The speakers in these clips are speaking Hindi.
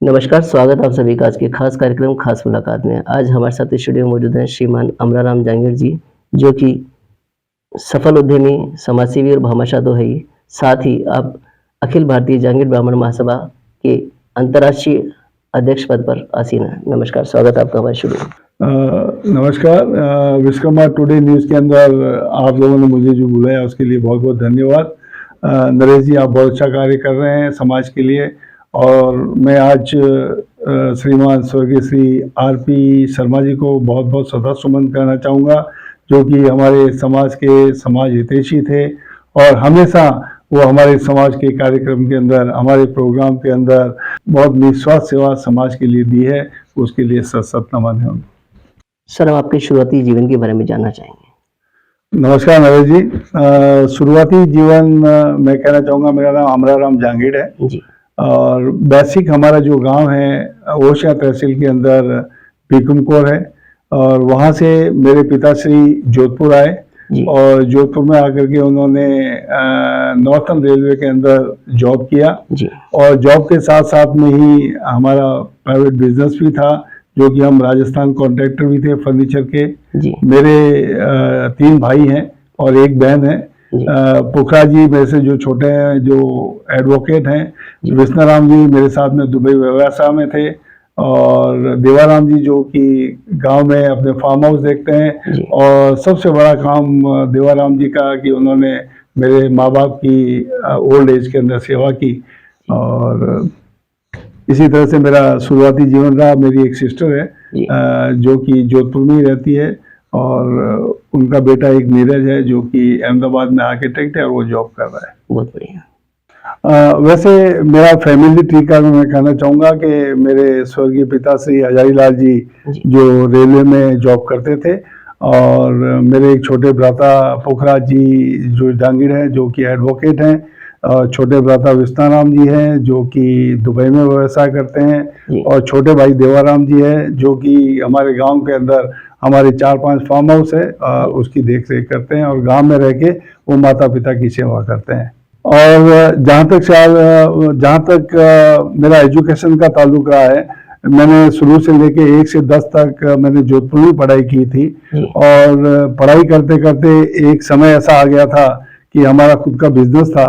नमस्कार, स्वागत है आप सभी का आज के खास कार्यक्रम खास मुलाकात में। आज हमारे साथ स्टूडियो में मौजूद हैं श्रीमान अमराराम जांगीड़ जी, जो कि सफल उद्यमी, समाजसेवी और भामाशाह तो है ही, साथ ही आप अखिल भारतीय जांगीड़ ब्राह्मण महासभा के अंतर्राष्ट्रीय अध्यक्ष पद पर आसीन हैं। नमस्कार, स्वागत है आपका हमारे स्टूडियो में। नमस्कार। विश्वकर्मा टुडे न्यूज़ के अंदर आप लोगों ने मुझे जो बुलाया उसके लिए बहुत बहुत धन्यवाद। नरेश जी, आप बहुत अच्छा कार्य कर रहे हैं समाज के लिए। और मैं आज श्रीमान स्वर्गीय श्री आर.पी. शर्मा जी को बहुत बहुत श्रद्धासुमन करना चाहूँगा, जो कि हमारे समाज के समाज हितैषी थे और हमेशा वो हमारे समाज के कार्यक्रम के अंदर, हमारे प्रोग्राम के अंदर बहुत निस्वार्थ सेवा समाज के लिए दी है। उसके लिए सत नमन है उनको। सर, हम आपके शुरुआती जीवन के बारे में जानना चाहेंगे। नमस्कार नरेश जी। शुरुआती जीवन मैं कहना चाहूँगा, मेरा नाम अमराराम जांगीड़ है जी। और बेसिक हमारा जो गांव है ओशिया तहसील के अंदर भीकुमकोर है। और वहाँ से मेरे पिताश्री जोधपुर आए और जोधपुर में आकर के उन्होंने नॉर्थन रेलवे के अंदर जॉब किया जी। और जॉब के साथ साथ में ही हमारा प्राइवेट बिजनेस भी था, जो कि हम राजस्थान कॉन्ट्रैक्टर भी थे फर्नीचर के। मेरे 3 भाई हैं और 1 बहन है। पुखरा जी मेरे से जो छोटे हैं, जो एडवोकेट हैं। विष्णाराम जी मेरे साथ में दुबई व्यवसाय में थे और देवाराम जी जो कि गांव में अपने फार्म हाउस देखते हैं। और सबसे बड़ा काम देवाराम जी का कि उन्होंने मेरे माँ बाप की ओल्ड एज के अंदर सेवा की। और इसी तरह से मेरा शुरुआती जीवन रहा। मेरी एक सिस्टर है जो कि जोधपुर में ही रहती है और उनका बेटा एक नीरज है जो कि अहमदाबाद में आर्किटेक्ट है और वो जॉब कर रहा है। बहुत बढ़िया। वैसे मेरा फैमिली ट्री का मैं कहना चाहूँगा कि मेरे स्वर्गीय पिता श्री हजारी लाल जी जो रेलवे में जॉब करते थे और मेरे एक छोटे भ्राता पोखरा जी जो जांगीड़ है जो कि एडवोकेट हैं। छोटे भ्राता विष्णाराम जी हैं जो कि दुबई में व्यवसाय करते हैं और छोटे भाई देवाराम जी हैं जो कि हमारे गांव के अंदर हमारे 4-5 फार्म हाउस है उसकी देख रेख करते हैं और गांव में रह के वो माता पिता की सेवा करते हैं। और जहाँ तक मेरा एजुकेशन का ताल्लुक रहा है, मैंने शुरू से लेके 1 से 10 तक मैंने जोधपुर में पढ़ाई की थी। और पढ़ाई करते करते एक समय ऐसा आ गया था कि हमारा खुद का बिजनेस था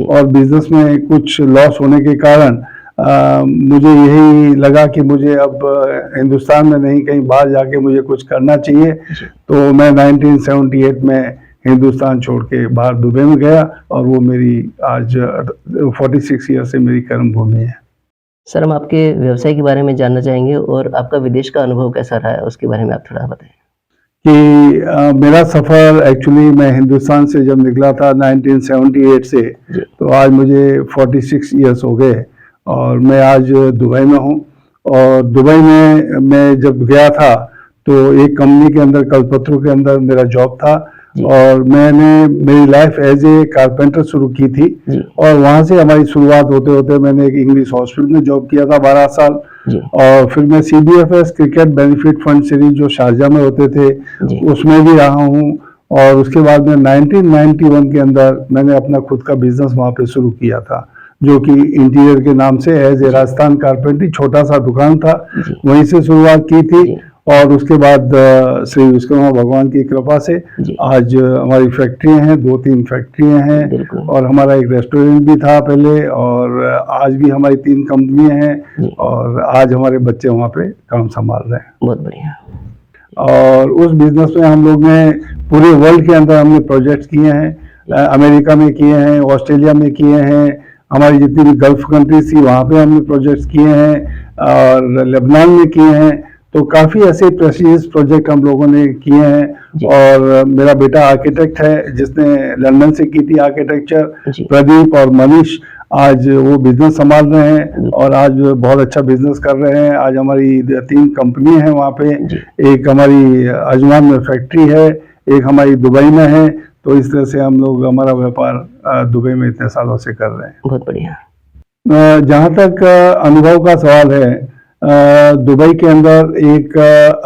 और बिजनेस में कुछ लॉस होने के कारण मुझे यही लगा कि मुझे अब हिंदुस्तान में नहीं कहीं बाहर जाके मुझे कुछ करना चाहिए। तो मैं 1978 में हिंदुस्तान छोड़ के बाहर दुबई में गया और वो मेरी आज 46 ईयर से मेरी कर्म भूमि है। सर, हम आपके व्यवसाय के बारे में जानना चाहेंगे और आपका विदेश का अनुभव कैसा रहा है उसके बारे में आप थोड़ा बताएं। कि मेरा सफ़र एक्चुअली मैं हिंदुस्तान से जब निकला था 1978 से, तो आज मुझे 46 ईयर्स हो गए और मैं आज दुबई में हूँ। और दुबई में मैं जब गया था तो एक कंपनी के अंदर कलपत्रों के अंदर मेरा जॉब था और मैंने मेरी लाइफ एज ए कारपेंटर शुरू की थी और वहाँ से हमारी शुरुआत होते होते मैंने एक इंग्लिश हॉस्पिटल में जॉब किया था 12 साल। और फिर मैं CBFS cricket benefit fund series जो शारजा में होते थे उसमें भी रहा हूँ। और उसके बाद में 1991 के अंदर मैंने अपना खुद का बिजनेस वहाँ पे शुरू किया था, जो कि इंटीरियर के नाम से एज ए राजस्थान कारपेंट्री छोटा सा दुकान था, वहीं से शुरुआत की थी। और उसके बाद श्री विश्वकर्मा भगवान की कृपा से आज हमारी फैक्ट्रियां हैं, 2-3 फैक्ट्रियां हैं और हमारा एक रेस्टोरेंट भी था पहले और आज भी हमारी 3 कंपनियां हैं और आज हमारे बच्चे वहाँ पे काम संभाल रहे हैं। बहुत बढ़िया। और उस बिजनेस में हम लोग ने पूरे वर्ल्ड के अंदर हमने प्रोजेक्ट्स किए हैं। अमेरिका में किए हैं, ऑस्ट्रेलिया में किए हैं, हमारी जितनी भी गल्फ कंट्रीज थी वहाँ पे हमने प्रोजेक्ट्स किए हैं और लेबनान में किए हैं। तो काफ़ी ऐसे प्रेस्टीजियस प्रोजेक्ट हम लोगों ने किए हैं। और मेरा बेटा आर्किटेक्ट है जिसने लंदन से की थी आर्किटेक्चर, प्रदीप और मनीष आज वो बिजनेस संभाल रहे हैं और आज बहुत अच्छा बिजनेस कर रहे हैं। आज हमारी 3 कंपनी है वहाँ पे, एक हमारी अजमान में फैक्ट्री है, एक हमारी दुबई में है। तो इस तरह से हम लोग हमारा व्यापार दुबई में इतने सालों से कर रहे हैं। बहुत बढ़िया। जहाँ तक अनुभव का सवाल है, दुबई के अंदर एक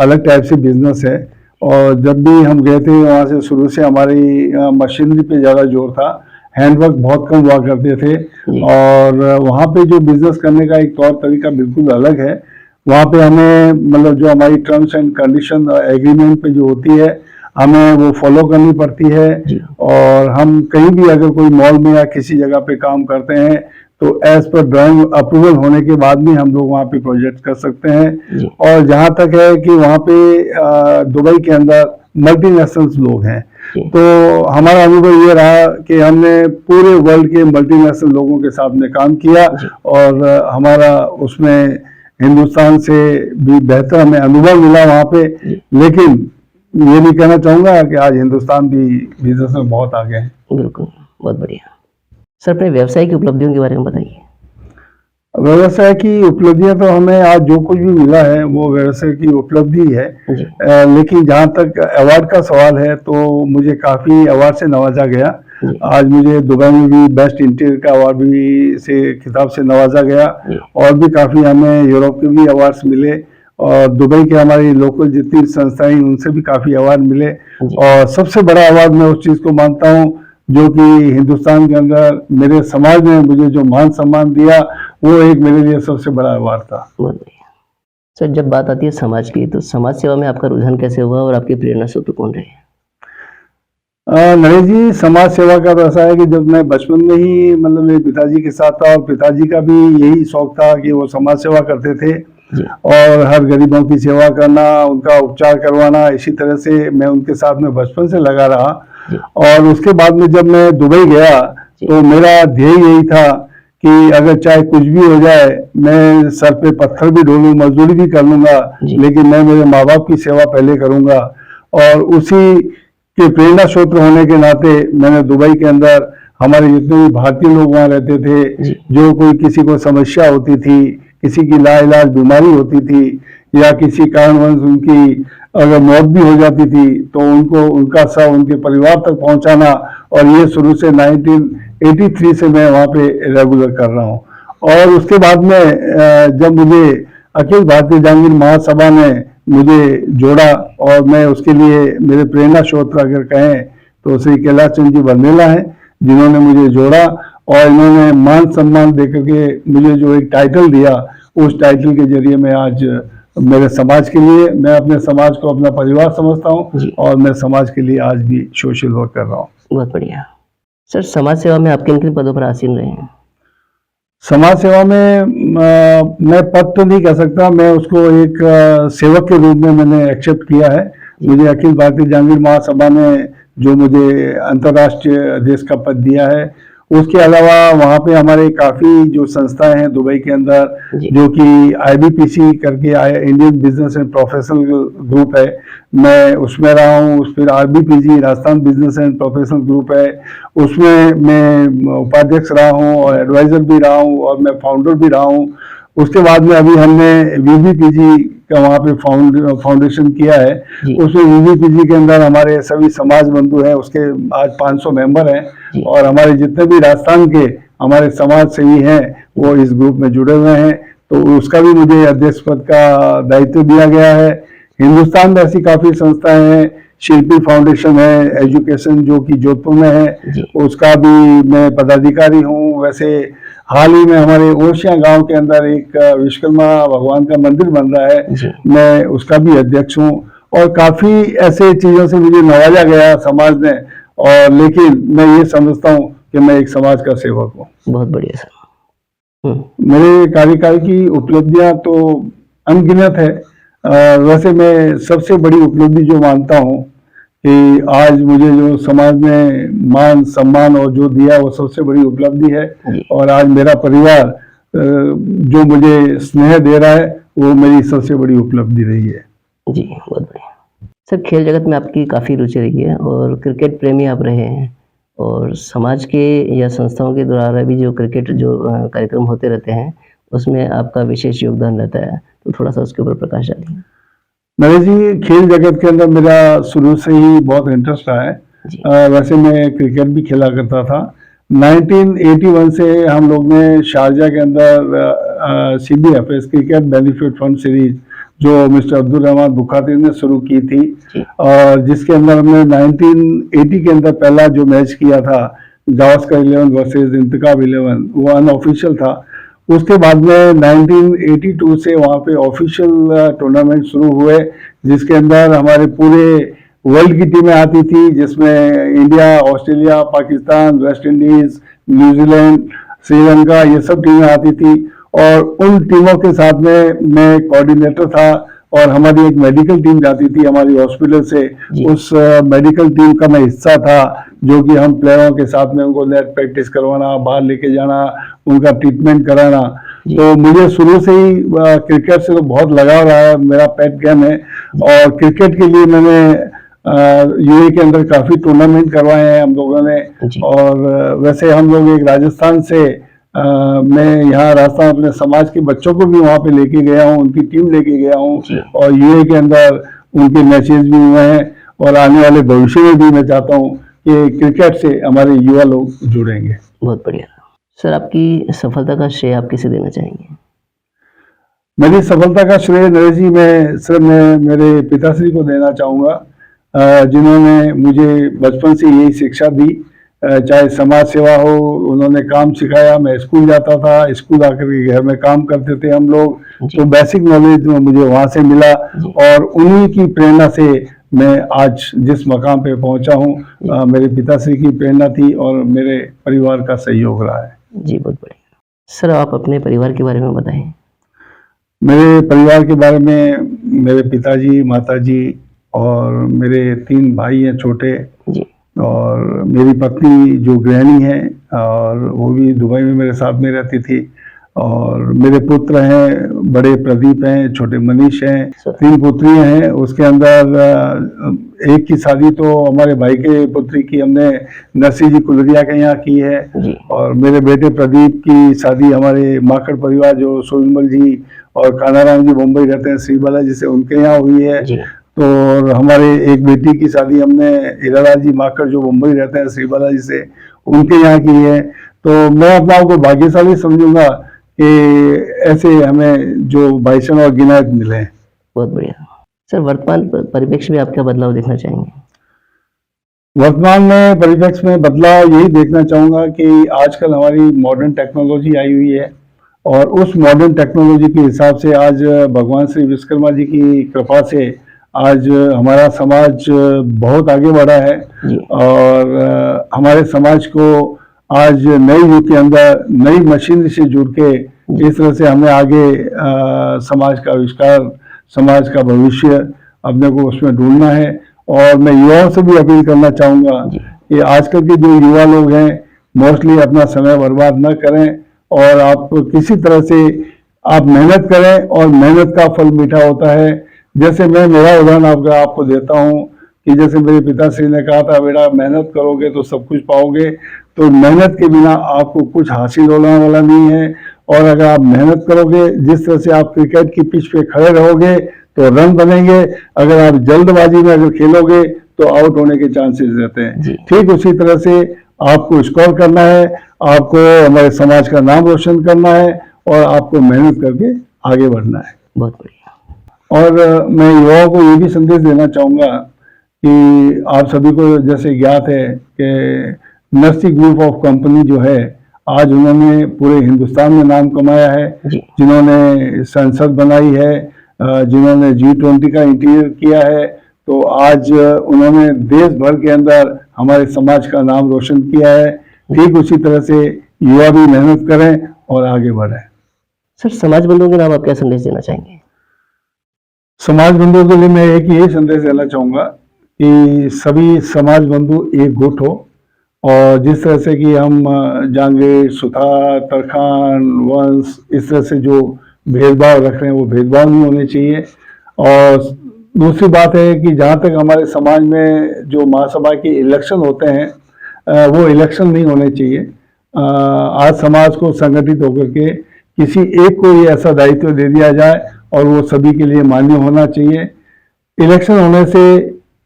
अलग टाइप से बिजनेस है और जब भी हम गए थे वहाँ से शुरू से हमारी मशीनरी पे ज़्यादा जोर था। हैंडवर्क बहुत कम हुआ करते थे। जी। और वहाँ पे जो बिजनेस करने का एक तौर तरीका बिल्कुल अलग है। वहाँ पे हमें मतलब जो हमारी टर्म्स एंड कंडीशन एग्रीमेंट पे जो होती है हमें वो फॉलो करनी पड़ती है। जी। और हम कहीं भी अगर कोई मॉल में या किसी जगह पे काम करते हैं तो एज पर ड्राइंग अप्रूवल होने के बाद भी हम लोग वहाँ पे प्रोजेक्ट कर सकते हैं। जी। और जहाँ तक है कि वहाँ पे दुबई के अंदर मल्टीनेशनल्स लोग हैं, जी। तो हमारा अनुभव ये रहा कि हमने पूरे वर्ल्ड के मल्टीनेशनल लोगों के साथ में काम किया जी। और हमारा उसमें हिंदुस्तान से भी बेहतर हमें अनुभव मिला वहाँ पे। जी। लेकिन ये भी कहना चाहूँगा कि आज हिंदुस्तान भी बिजनेस में बहुत आगे है। बिल्कुल, बहुत बढ़िया। सर, अपने व्यवसाय की उपलब्धियों के बारे में बताइए। व्यवसाय की उपलब्धियां तो हमें आज जो कुछ भी मिला है वो व्यवसाय की उपलब्धि है। जी। लेकिन जहाँ तक अवार्ड का सवाल है तो मुझे काफ़ी अवार्ड से नवाजा गया। जी। आज मुझे दुबई में भी बेस्ट इंटीरियर का अवार्ड भी से खिताब से नवाजा गया। जी। और भी काफ़ी हमें यूरोप के भी अवार्ड्स मिले और दुबई के हमारी लोकल जितनी संस्थाएं उनसे भी काफ़ी अवार्ड मिले। जी। और सबसे बड़ा अवार्ड मैं उस चीज़ को मानता हूँ जो कि हिंदुस्तान के अंदर मेरे समाज ने मुझे जो मान सम्मान दिया वो एक मेरे लिए सबसे बड़ा अवार्ड था। बहुत बढ़िया। सर, जब बात आती है समाज की, तो समाज सेवा में आपका रुझान कैसे हुआ और आपके प्रेरणा स्रोत कौन रहे? नरेश जी, समाज सेवा का तो ऐसा है कि जब मैं बचपन में ही मतलब मेरे पिताजी के साथ था और पिताजी का भी यही शौक था कि वो समाज सेवा करते थे जी। और हर गरीबों की सेवा करना, उनका उपचार करवाना, इसी तरह से मैं उनके साथ में बचपन से लगा रहा। जी। और उसके बाद में जब मैं दुबई गया तो मेरा ध्येय यही था कि अगर चाहे कुछ भी हो जाए, मैं सर पे पत्थर भी ढोलूं, मजदूरी भी कर लूंगा, जी। लेकिन मैं मेरे माँ बाप की सेवा पहले करूंगा। और उसी के प्रेरणा स्रोत होने के नाते मैंने दुबई के अंदर हमारे जितने भी भारतीय लोग वहाँ रहते थे, जी। जो कोई किसी को समस्या होती थी, किसी की लाइलाज बीमारी होती थी या किसी कारणवश उनकी अगर मौत भी हो जाती थी तो उनको उनका सब उनके परिवार तक पहुंचाना, और ये शुरू से 1983 से मैं वहाँ पे रेगुलर कर रहा हूँ। और उसके बाद में जब मुझे अखिल भारतीय जहांगीर महासभा ने मुझे जोड़ा और मैं उसके लिए मेरे प्रेरणा स्रोत अगर कहें तो श्री कैलाश चंद जी बरमेला हैं जिन्होंने मुझे जोड़ा और इन्होंने मान सम्मान देकर के मुझे जो एक टाइटल दिया, उस टाइटल के जरिए मैं आज मेरे समाज के लिए, मैं अपने समाज को अपना परिवार समझता हूँ और मैं समाज के लिए आज भी सोशल वर्क कर रहा हूँ। बहुत बढ़िया। सर, समाज सेवा में आप किन किन पदों पर आसीन रहे हैं? समाज सेवा में मैं पद तो नहीं कह सकता, मैं उसको एक सेवक के रूप में मैंने एक्सेप्ट किया है। मुझे अखिल भारतीय जहांगीर महासभा ने जो मुझे अंतर्राष्ट्रीय अध्यक्ष का पद दिया है, उसके अलावा वहाँ पे हमारे काफ़ी जो संस्थाएं हैं दुबई के अंदर जो कि IBPC करके Indian business and professional group है, मैं उसमें रहा हूँ। फिर RBPG Rajasthan business and professional group है, उसमें मैं उपाध्यक्ष रहा हूँ और एडवाइजर भी रहा हूँ और मैं फाउंडर भी रहा हूँ। उसके बाद में अभी हमने VBPG का वहाँ पे फाउंडेशन किया है, उसमें VBPG के अंदर हमारे सभी समाज बंधु हैं, उसके आज 500 मेंबर हैं और हमारे जितने भी राजस्थान के हमारे समाज सेवी हैं वो इस ग्रुप में जुड़े हुए हैं, तो उसका भी मुझे अध्यक्ष पद का दायित्व दिया गया है। हिंदुस्तान में ऐसी काफ़ी संस्थाएं हैं, शिल्पी फाउंडेशन है, एजुकेशन जो कि जोधपुर में है, उसका भी मैं पदाधिकारी हूँ। वैसे हाल ही में हमारे ओशिया गांव के अंदर एक विश्वकर्मा भगवान का मंदिर बन रहा है, मैं उसका भी अध्यक्ष हूँ। और काफ़ी ऐसे चीज़ों से मुझे नवाजा गया समाज ने, और लेकिन मैं ये समझता हूँ कि मैं एक समाज का सेवक हूँ। बहुत बढ़िया सर। मेरे कार्यकाल की उपलब्धियाँ तो अनगिनत है। वैसे मैं सबसे बड़ी उपलब्धि जो मानता हूँ कि आज मुझे जो समाज ने मान सम्मान और जो दिया वो सबसे बड़ी उपलब्धि है। और आज मेरा परिवार जो मुझे स्नेह दे रहा है वो मेरी सबसे बड़ी उपलब्धि रही है। जी, बहुत बढ़िया। सर, खेल जगत में आपकी काफ़ी रुचि रही है और क्रिकेट प्रेमी आप रहे हैं और समाज के या संस्थाओं के द्वारा भी जो क्रिकेट जो कार्यक्रम होते रहते हैं उसमें आपका विशेष योगदान रहता है, तो थोड़ा सा उसके ऊपर प्रकाश डालिए। नरेश जी, खेल जगत के अंदर मेरा शुरू से ही बहुत इंटरेस्ट रहा है। वैसे मैं क्रिकेट भी खेला करता था। 1981 से हम लोग ने शारजा के अंदर CBFS cricket benefit fund series जो मिस्टर अब्दुल रहमान बुखारी ने शुरू की थी और जिसके अंदर हमने 1980 के अंदर पहला जो मैच किया था गावस्कर 11 वर्सेस इंतखाब 11, वो अनऑफिशियल था। उसके बाद में 1982 से वहाँ पे ऑफिशियल टूर्नामेंट शुरू हुए, जिसके अंदर हमारे पूरे वर्ल्ड की टीमें आती थी, जिसमें India, Australia, Pakistan, West Indies, New Zealand, Sri Lanka, ये सब टीमें आती थी। और उन टीमों के साथ में मैं कोऑर्डिनेटर था, और हमारी एक मेडिकल टीम जाती थी हमारी हॉस्पिटल से, उस मेडिकल टीम का मैं हिस्सा था, जो कि हम प्लेयरों के साथ में उनको नेट प्रैक्टिस करवाना, बाहर लेके जाना, उनका ट्रीटमेंट कराना। तो मुझे शुरू से ही क्रिकेट से तो बहुत लगाव रहा है, मेरा पेट गेम है। और क्रिकेट के लिए मैंने यूए के अंदर काफी टूर्नामेंट करवाए हैं हम लोगों ने। और वैसे हम लोग एक राजस्थान से मैं यहाँ राजस्थान अपने समाज के बच्चों को भी वहाँ पे लेके गया हूँ, उनकी टीम लेके गया हूँ, और यूए के अंदर उनके मैचेस भी हुए हैं। और आने वाले भविष्य में भी मैं चाहता हूँ कि क्रिकेट से हमारे युवा लोग जुड़ेंगे। बहुत बढ़िया सर, आपकी सफलता का श्रेय आप किसे देना चाहेंगे? मेरी सफलता का श्रेय नरेश जी मैं मेरे पिताश्री को देना चाहूँगा, जिन्होंने मुझे बचपन से यही शिक्षा दी। चाहे समाज सेवा हो, उन्होंने काम सिखाया। मैं स्कूल जाता था, स्कूल आकर के घर में काम करते थे हम लोग, तो बेसिक नॉलेज मुझे वहाँ से मिला, और उन्हीं की प्रेरणा से मैं आज जिस मकाम पे पहुंचा हूँ, मेरे पिताश्री की प्रेरणा थी और मेरे परिवार का सहयोग रहा है। जी बहुत बढ़िया सर, आप अपने परिवार के बारे में बताएं। मेरे परिवार के बारे में, मेरे पिताजी, माताजी और मेरे 3 भाई हैं छोटे, और मेरी पत्नी जो गृहिणी है, और वो भी दुबई में मेरे साथ में रहती थी। और मेरे पुत्र हैं, बड़े प्रदीप हैं, छोटे मनीष हैं, 3 पुत्रियां हैं। उसके अंदर एक की शादी तो हमारे भाई के पुत्री की हमने नरसिंह जी कुलरिया के यहाँ की है, और मेरे बेटे प्रदीप की शादी हमारे माकड़ परिवार जो सोजमल जी और कानाराम जी मुंबई रहते हैं, श्री बालाजी से, उनके यहाँ हुई है। तो हमारे एक बेटी की शादी हमने हीरालाल जी माकड़ जो मुंबई रहते हैं, श्री बालाजी से, उनके यहाँ की है। तो मैं अपने आप को भाग्यशाली समझूंगा कि ऐसे हमें जो भाईचन और गिनायत मिले। बहुत बढ़िया सर, वर्तमान परिप्रेक्ष्य में आप क्या बदलाव देखना चाहेंगे? वर्तमान में परिप्रेक्ष्य में बदलाव यही देखना चाहूंगा कि आजकल हमारी मॉडर्न टेक्नोलॉजी आई हुई है, और उस मॉडर्न टेक्नोलॉजी के हिसाब से आज भगवान श्री विश्वकर्मा जी की कृपा से आज हमारा समाज बहुत आगे बढ़ा है। और हमारे समाज को आज नई युग के अंदर नई मशीनरी से जुड़ के इस तरह से हमें आगे समाज का आविष्कार, समाज का भविष्य अपने को उसमें ढूंढना है। और मैं युवाओं से भी अपील करना चाहूँगा कि आजकल के जो युवा लोग हैं, मोस्टली अपना समय बर्बाद न करें, और आप किसी तरह से आप मेहनत करें, और मेहनत का फल मीठा होता है। जैसे मैं मेरा उदाहरण आपको देता हूँ कि जैसे मेरे पिताश्री ने कहा था, बेटा मेहनत करोगे तो सब कुछ पाओगे। तो मेहनत के बिना आपको कुछ हासिल होने वाला नहीं है। और अगर आप मेहनत करोगे, जिस तरह से आप क्रिकेट की पिच पे खड़े रहोगे तो रन बनेंगे, अगर आप जल्दबाजी में अगर खेलोगे तो आउट होने के चांसेस रहते हैं। ठीक उसी तरह से आपको स्कोर करना है, आपको हमारे समाज का नाम रोशन करना है, और आपको मेहनत करके आगे बढ़ना है। बहुत बढ़िया। और मैं युवाओं को ये भी संदेश देना चाहूँगा कि आप सभी को जैसे ज्ञात है कि नर्सी ग्रुप ऑफ कंपनी जो है, आज उन्होंने पूरे हिंदुस्तान में नाम कमाया है, जिन्होंने संसद बनाई है, जिन्होंने G20 का इंटीरियर किया है। तो आज उन्होंने देश भर के अंदर हमारे समाज का नाम रोशन किया है। ठीक उसी तरह से युवा भी मेहनत करें और आगे बढ़ें। सर, समाज बंधुओं के नाम आप क्या संदेश देना चाहेंगे? समाज बंधुओं के लिए मैं एक यही संदेश देना चाहूँगा कि सभी समाज बंधु एक गुट हो, और जिस तरह से कि हम जांगीर, सुथार, तरखान, वंश, इस तरह से जो भेदभाव रख रहे हैं वो भेदभाव नहीं होने चाहिए। और दूसरी बात है कि जहाँ तक हमारे समाज में जो महासभा के इलेक्शन होते हैं, वो इलेक्शन नहीं होने चाहिए। आज समाज को संगठित होकर के किसी एक को ये ऐसा दायित्व दे दिया जाए और वो सभी के लिए मान्य होना चाहिए। इलेक्शन होने से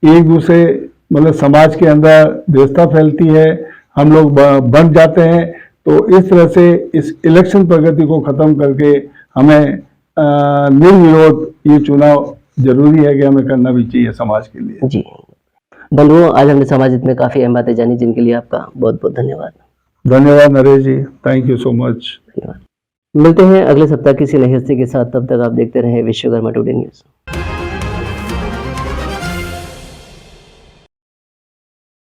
एक दूसरे मतलब समाज के अंदर व्यवस्था फैलती है, हम लोग बंट जाते हैं। तो इस तरह से इस इलेक्शन प्रगति को खत्म करके हमें निर्विरोध ये चुनाव जरूरी है कि हमें करना भी चाहिए समाज के लिए। जी, बंधुओं, आज हमने समाज हित में काफ़ी अहम बातें जानी, जिनके लिए आपका बहुत बहुत धन्यवाद। धन्यवाद नरेश जी, थैंक यू सो मच। धन्यवाद। मिलते हैं अगले सप्ताह किसी नई हस्ती के साथ, तब तक आप देखते रहें विश्वकर्मा टुडे न्यूज़।